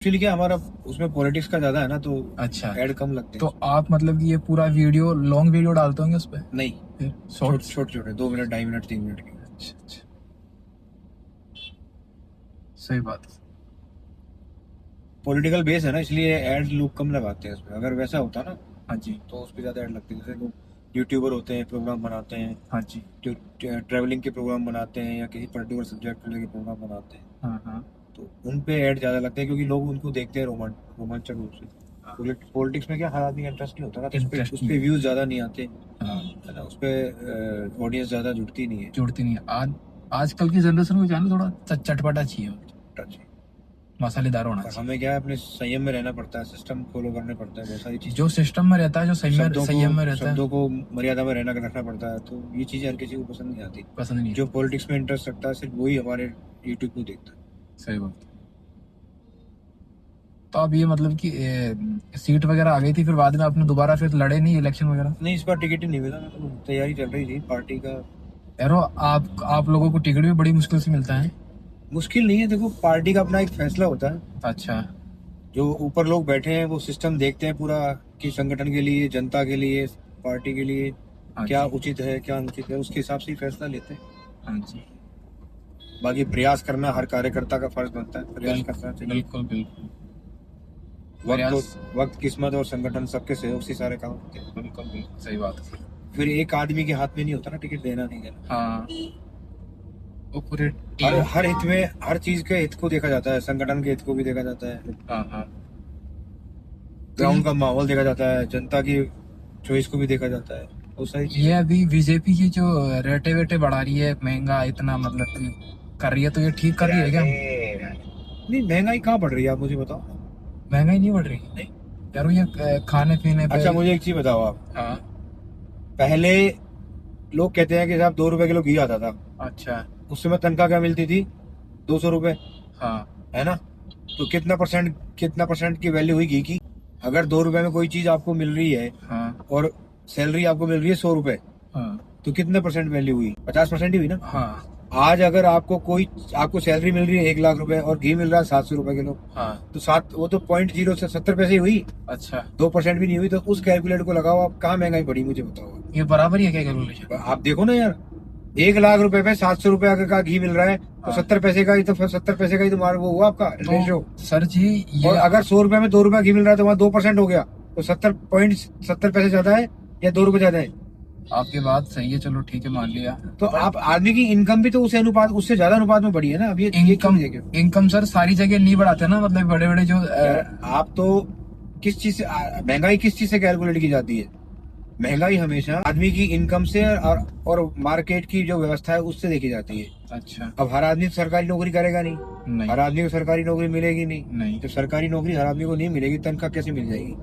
Actually क्या हमारा उसमें पॉलिटिक्स का ज्यादा है ना, तो अच्छा, ऐड कम लगते तो हैं। आप मतलब कि ये पूरा वीडियो लॉन्ग वीडियो डालते होंगे उस पे? नहीं, फिर छोटे शॉर्ट्स? छोटे छोटे 2 मिनट 2.5 मिनट 3 मिनट के। अच्छा अच्छा, सही बात है। पॉलिटिकल बेस है ना, इसलिए ऐड लोग कम लगाते हैं उसमें। अगर वैसा होता ना हाँ जी, तो उस पर ज्यादा ऐड लगती है। जैसे लोग यूट्यूबर होते हैं, प्रोग्राम बनाते हैं, हाँ जी, जो ट्रैवलिंग के प्रोग्राम बनाते हैं या किसी पर्टिकुलर सब्जेक्ट को लेकर प्रोग्राम बनाते हैं, हाँ हाँ तो उन पे ऐड ज्यादा लगते हैं क्योंकि लोग उनको देखते हैं रोमांचक रूप से। हाँ। पॉलिटिक्स में क्या हर आदमी इंटरेस्ट नहीं होता ना, तो इंटरेस्ट उस नहीं पे है। व्यूज ज्यादा नहीं आते, हाँ, है ना। उस पे ऑडियंस ज्यादा जुड़ती नहीं है। जुड़ती नहीं है। आज आजकल की जनरेशन को जाने थोड़ा चटपटा चाहिए, टच। मसालेदार होना और चाहिए। हमें क्या है, अपने संयम में रहना पड़ता है, सिस्टम फॉलो करने पड़ता है, बहुत सारी चीजें। जो सिस्टम में रहता है, जो संयम में रहता है, शब्दों को मर्यादा में रखना पड़ता है, तो ये चीजें हर किसी को पसंद नहीं आती। पसंद नहीं जो है। पॉलिटिक्स में इंटरेस्ट रखता है सिर्फ वही हमारे यूट्यूब को देखता है। सही बात है। तो अब ये मतलब कि सीट वगैरह आ गई थी, फिर बाद में आपने दोबारा फिर लड़े नहीं इलेक्शन वगैरह? नहीं, इस बार टिकट ही नहीं मिला। मैं तो तैयारी चल रही थी पार्टी का। यारो, आप लोगों को टिकट भी बड़ी मुश्किल से मिलता है। मुश्किल नहीं है, देखो पार्टी का अपना एक फैसला होता है। अच्छा। जो ऊपर लोग बैठे हैं वो सिस्टम देखते हैं पूरा, कि संगठन के लिए, जनता के लिए, पार्टी के लिए हाँ क्या जी, उचित है क्या अनुचित है, उसके हिसाब से ही फैसला लेते हैं। हाँ जी। बाकी प्रयास करना हर कार्यकर्ता का फर्ज बनता है, प्रयास करना बिल्कुल चाहिए। बिल्कुल बिल्कुल। वक्त प्रयास। वक्त किस्मत और संगठन सबके सहयोग से सारे काम होते हैं। बिल्कुल बिल्कुल सही बात है। फिर एक आदमी के हाथ में नहीं होता ना टिकट देना नहीं देना। हाँ, वो पूरे हर टीम। हर हित में, हर चीज के हित को देखा जाता है, संगठन के हित को भी देखा जाता है, हाँ हाँ। तो ग्राउंड का माहौल देखा जाता है, जनता की चॉइस को भी देखा जाता है, वो सारी ये चीजें। अभी बीजेपी की जो रेटे वेटे बढ़ा रही है, महंगा इतना मतलब कि कर रही है, तो ये ठीक कर रही है क्या? नहीं, महंगाई कहाँ बढ़ रही है, आप मुझे बताओ। महंगाई नहीं बढ़ रही नहीं। यारो, ये खाने पीने पे। अच्छा, मुझे एक चीज बताओ आप। हाँ। पहले लोग कहते हैं कि साहब 2 रुपए किलो घी आता था। अच्छा। उस समय तनख्वाह क्या मिलती थी? 200 रुपए, हाँ है ना। तो कितना परसेंट की वैल्यू हुई घी की? अगर 2 रुपए में कोई चीज आपको मिल रही है हाँ और सैलरी आपको मिल रही है 100 रुपए, हाँ तो कितने परसेंट वैल्यू हुई? 50% ही हुई ना। हाँ आज अगर आपको सैलरी मिल रही है 1 लाख रुपए और घी मिल रहा है 700 रुपए किलो, हाँ। तो सात वो तो 0.0 से 70 पैसे ही हुई। अच्छा, 2% भी नहीं हुई। तो उस कैलकुलेटर को लगाओ आप, कहाँ महंगाई बढ़ी मुझे बताओ। ये बराबर ही है क्या कैलकुलेशन? आप देखो ना यार, 1 लाख रुपए पे 700 रुपए अगर का घी मिल रहा है, तो हाँ। 70 पैसे का ही, तो 70 पैसे का ही तो वो हुआ आपका रेशियो। तो सर जी, और ये अगर 100 रुपए में 2 रुपए घी मिल रहा है तो वहाँ 2% हो गया, तो 70.70 पैसे ज्यादा है या 2 रुपए ज्यादा है? आपकी बात सही है, चलो ठीक है, मान लिया। तो आप आदमी की इनकम भी तो उस अनुपात, उससे ज्यादा अनुपात में बढ़ी है ना। अब ये क्यों इनकम नहीं देखे? इनकम सर सारी जगह नहीं बढ़ाते ना, मतलब बड़े बड़े जो यार आप तो किस चीज से महंगाई किस चीज से कैलकुलेट की जाती है? महंगाई हमेशा आदमी की इनकम से और मार्केट की जो व्यवस्था है उससे देखी जाती है। अच्छा। अब हर आदमी सरकारी नौकरी करेगा नहीं, नहीं हर आदमी को सरकारी नौकरी मिलेगी नहीं। नहीं। जब सरकारी नौकरी हर आदमी को नहीं मिलेगी, तनख्वाह कैसे मिल जाएगी?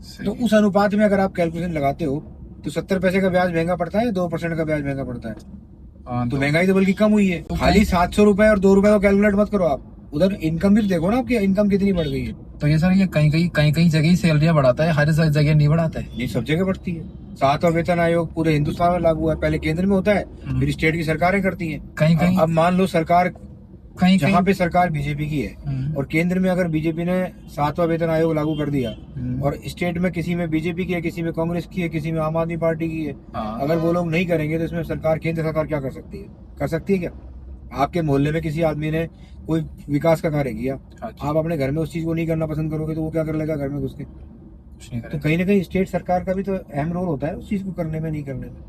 सही तो है। उस अनुपात में अगर आप कैलकुलेशन लगाते हो, तो 70 पैसे का ब्याज महंगा पड़ता है, 2% का ब्याज महंगा पड़ता है। हाँ, तो महंगाई तो बल्कि कम हुई है। तो खाली 700 रुपए और 2 रुपए को कैलकुलेट मत करो आप, उधर इनकम भी तो देखो ना, आपकी इनकम कितनी बढ़ गई है। तो ये सर, ये कहीं कहीं जगह ही सैलरियां बढ़ाता है, हर जगह नहीं बढ़ाता है। ये सब जगह बढ़ती है। 7वां वेतन आयोग पूरे हिंदुस्तान में लागू है। पहले केंद्र में होता है, फिर स्टेट की सरकारें करती हैं। कहीं कहीं अब मान लो सरकार, कहीं जहाँ कहीं पे सरकार बीजेपी की है और केंद्र में अगर बीजेपी ने 7वां वेतन आयोग लागू कर दिया, और स्टेट में किसी में बीजेपी की है, किसी में कांग्रेस की है, किसी में आम आदमी पार्टी की है, हाँ। अगर वो लोग नहीं करेंगे तो इसमें सरकार, केंद्र सरकार क्या कर सकती है? कर सकती है क्या? आपके मोहल्ले में किसी आदमी ने कोई विकास का कार्य किया, हाँ जी, आप अपने घर में उस चीज को नहीं करना पसंद करोगे, तो वो क्या कर लेगा घर में घुस के? कुछ नहीं तो करेगा। कहीं ना कहीं स्टेट सरकार का भी तो अहम रोल होता है उस चीज को करने में, नहीं करने में।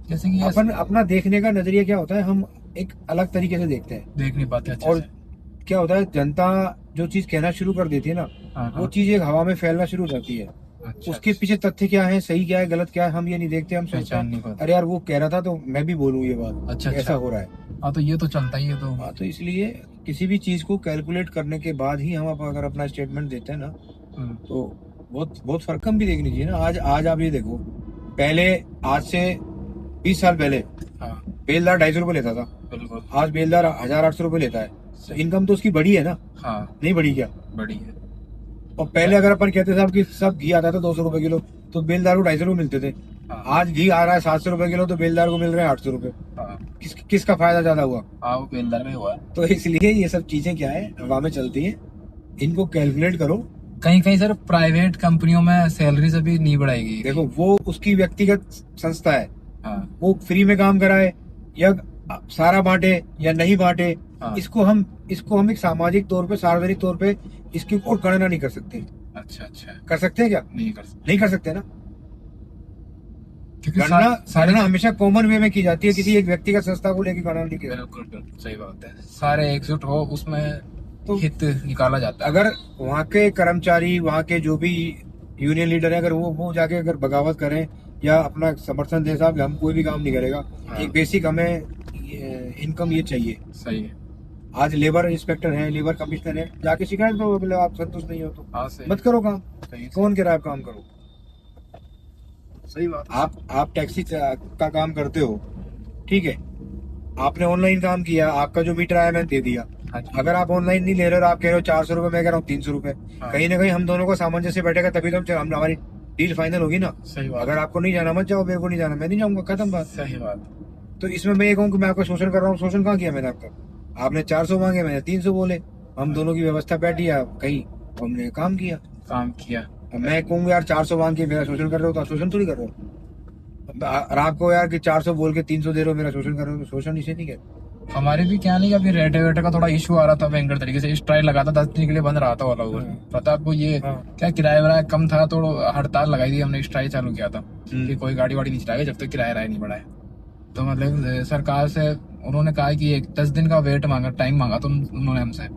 जैसे कि ये अपन अपना देखने का नजरिया क्या होता है, हम एक अलग तरीके से देखते हैं। देख नहीं पाते अच्छे और से। क्या होता है, जनता जो चीज कहना शुरू कर देती है ना, हाँ वो हाँ। चीज एक हवा में फैलना शुरू हो जाती है। अच्छा उसके अच्छा। पीछे तथ्य क्या है, सही क्या है, गलत क्या है, हम ये नहीं देखते। हम सोचते पहचान नहीं हैं पाते। अरे यार वो कह रहा था तो मैं भी बोलूँ ये बात, अच्छा ऐसा अच्छा। हो रहा है। हाँ, तो ये तो चलता ही है तो। हाँ, तो इसलिए किसी भी चीज को कैलकुलेट करने के बाद ही हम अगर अपना स्टेटमेंट देते हैं ना, तो बहुत बहुत फर्क हम भी देख लीजिए ना। आज आज आप ये देखो, पहले, आज से 20 साल पहले हाँ बेलदार 250 रुपये लेता था, बिल्कुल। आज बेलदार 1800 रुपये लेता है। तो इनकम तो उसकी बढ़ी है ना, हाँ, नहीं बढ़ी क्या? बड़ी है। और पहले अगर अपन कहते साहब कि सब घी आता था 200 रुपए किलो, तो बेलदार को 250 रुपये मिलते थे। हाँ आज घी आ रहा है 700 रुपए किलो, तो बेलदार को मिल रहे हैं 800 रुपए। हाँ किसका फायदा ज्यादा हुआ? हाँ, वो बेलदार में हुआ है। तो इसलिए ये सब चीजें क्या है, हवा में चलती हैं। इनको कैलकुलेट करो। कहीं कहीं सर प्राइवेट कंपनियों में सैलरी से भी नहीं बढ़ाएगी। देखो वो उसकी व्यक्तिगत संस्था है, हाँ वो फ्री में काम कराए या सारा बांटे या नहीं बांटे, हाँ। इसको हम एक सामाजिक तौर पे, सार्वजनिक तौर पे इसकी कोई गणना नहीं कर सकते। अच्छा अच्छा। कर सकते हैं क्या? नहीं कर सकते नहीं कर सकते ना। क्योंकि गणना हमेशा कॉमन वे में की जाती है, किसी एक व्यक्तिगत संस्था को लेकर गणना नहीं की जाती। बिल्कुल बिल्कुल सही बात है, सारे एकजुट हो उसमें तो हित निकाला जाता है। अगर वहाँ के कर्मचारी, वहाँ के जो भी यूनियन लीडर है, अगर वो जाके अगर बगावत करें या अपना समर्थन दे, साहब हम कोई भी काम नहीं करेगा, हाँ। एक बेसिक हमें इनकम ये चाहिए। सही है। आज लेबर इंस्पेक्टर है, लेबर कमिश्नर है, जाके शिकायत करो, बोले आप संतुष्ट नहीं हो तो हाँ सही मत करो काम। सही कौन कह रहा है आप काम करो? सही बात। आप टैक्सी का काम करते हो, ठीक है, आपने ऑनलाइन काम किया, आपका जो मीटर आया मैंने दे दिया। हाँ जी। अगर आप ऑनलाइन नहीं ले रहे हो, आप कह रहे हो 400 रुपए, मैं कह रहा हूँ 300 रुपए, हाँ। कहीं ना कहीं हम दोनों को सामंजस्य बैठेगा, तभी तो हम हमारी डील फाइनल होगी ना। सही बात। अगर आपको नहीं जाना मत जाओ, मेरे को नहीं जाना मैं नहीं जाऊंगा, खत्म बात। सही बात। तो इसमें मैं ये कहूँ कि मैं आपका शोषण कर रहा हूँ? शोषण कहाँ किया मैंने आपका? आपने 400 मांगे, मैंने 300 बोले, हम दोनों की व्यवस्था बैठी है, कहीं हमने काम किया। काम किया। अब मैं कहूँगा यार 400 मांग के मेरा शोषण कर रहे हो, तो आप शोषण थोड़ी कर रहे हो। और आपको यार कि 400 बोल के 300 दे रहे हो, मेरा शोषण कर रहे हो, तो शोषण इसे नहीं कहते। हमारे भी क्या नहीं, अभी रेटे वेटे का थोड़ा इशू आ रहा था, भयंकर तरीके से स्ट्राइक लगा था, 10 दिन के लिए बंद रहा था वाला। पता आपको ये हाँ। क्या किराया वराया कम था तो हड़ताल लगाई थी हमने, स्ट्राइक चालू किया था हम्म। कि कोई गाड़ी वाड़ी नहीं चलाएगा जब तक किराया राय नहीं बढ़ाए। तो मतलब सरकार से उन्होंने कहा कि एक 10 दिन का वेट मांगा, टाइम मांगा, तो उन्होंने हमसे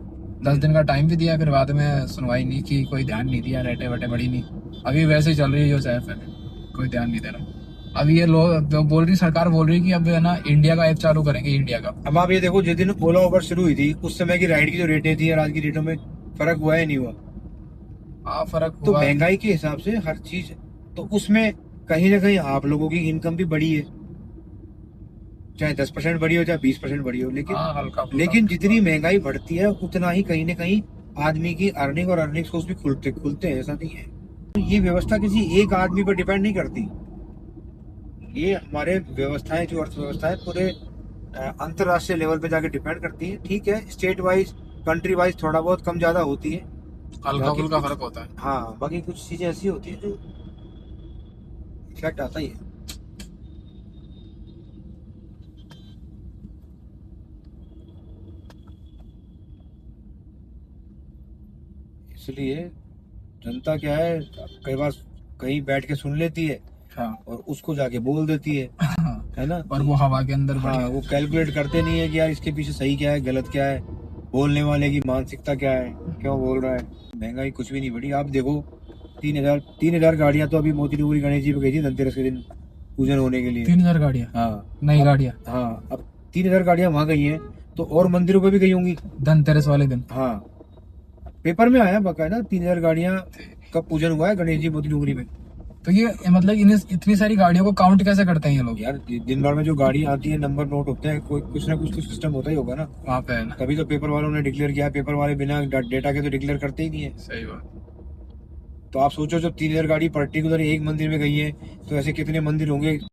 10 दिन का टाइम भी दिया, फिर बाद में सुनवाई नहीं की, कोई ध्यान नहीं दिया, रेटे वेटे बढ़ी नहीं। अभी वैसे ही चल रही है जो सैफ है, कोई ध्यान नहीं दे रहा। अब ये लोग बोल रही, सरकार बोल रही कि अब है ना इंडिया का ऐप चालू करेंगे, इंडिया का। अब आप ये देखो, जिस दिन ओला उबर शुरू हुई थी, उस समय की राइड की जो रेटें थी और आज की रेटों में फर्क हुआ है नहीं हुआ? हाँ फर्क तो हुआ। महंगाई के हिसाब से हर चीज, तो उसमें कहीं ना कहीं आप लोगों की इनकम भी बढ़ी है, चाहे 10% बढ़ी हो चाहे 20% बढ़ी हो, लेकिन हाँ, हल्का फुल्का। लेकिन जितनी महंगाई बढ़ती है उतना ही कहीं ना कहीं आदमी की अर्निंग और अर्निंग सोर्स भी खुलते हैं, ऐसा नहीं है। तो ये व्यवस्था किसी एक आदमी पर डिपेंड नहीं करती, ये हमारे व्यवस्थाएं, जो अर्थव्यवस्था है, पूरे अंतरराष्ट्रीय लेवल पे जाके डिपेंड करती है। ठीक है, स्टेट वाइज, कंट्री वाइज थोड़ा बहुत कम ज्यादा होती है, हल्का फुल्का फर्क होता है। हाँ, बाकी कुछ चीजें ऐसी होती है जो इफेक्ट आता ही है। इसलिए जनता क्या है, कई बार कहीं बैठ के सुन लेती है हाँ। और उसको जाके बोल देती है ना। और वो हवा के अंदर हाँ, बढ़िया। वो कैलकुलेट करते नहीं है कि यार इसके पीछे सही क्या है, गलत क्या है, बोलने वाले की मानसिकता क्या है, क्यों बोल रहा है। महंगाई कुछ भी नहीं बढ़ी। आप देखो 3,000 गाड़ियां तो अभी मोती डूंगरी गणेश जी पे गई थी धनतेरस के दिन पूजन होने के लिए। 3000 गाड़ियाँ, हाँ, नई गाड़ियाँ। हाँ, अब 3,000 गाड़ियां वहां गई हैं, तो और मंदिरों पे भी गई होंगी। धनतेरस वाले दिन। हाँ, पेपर में आया बाकायदा 3,000 गाड़ियां का पूजन हुआ है गणेश जी मोती डूंगरी में। तो ये मतलब इतनी सारी गाड़ियों को काउंट कैसे करते हैं ये लोग? यार दिन भर में जो गाड़ी आती है, नंबर नोट होते हैं, कोई कुछ ना कुछ तो सिस्टम होता ही होगा ना वहाँ पे है ना। तभी तो पेपर वालों ने डिक्लेयर किया। पेपर वाले बिना डेटा के तो डिक्लेयर करते ही नहीं है। सही बात। तो आप सोचो, जब 3,000 गाड़ी पर्टिकुलर एक मंदिर में गई है, तो ऐसे कितने मंदिर होंगे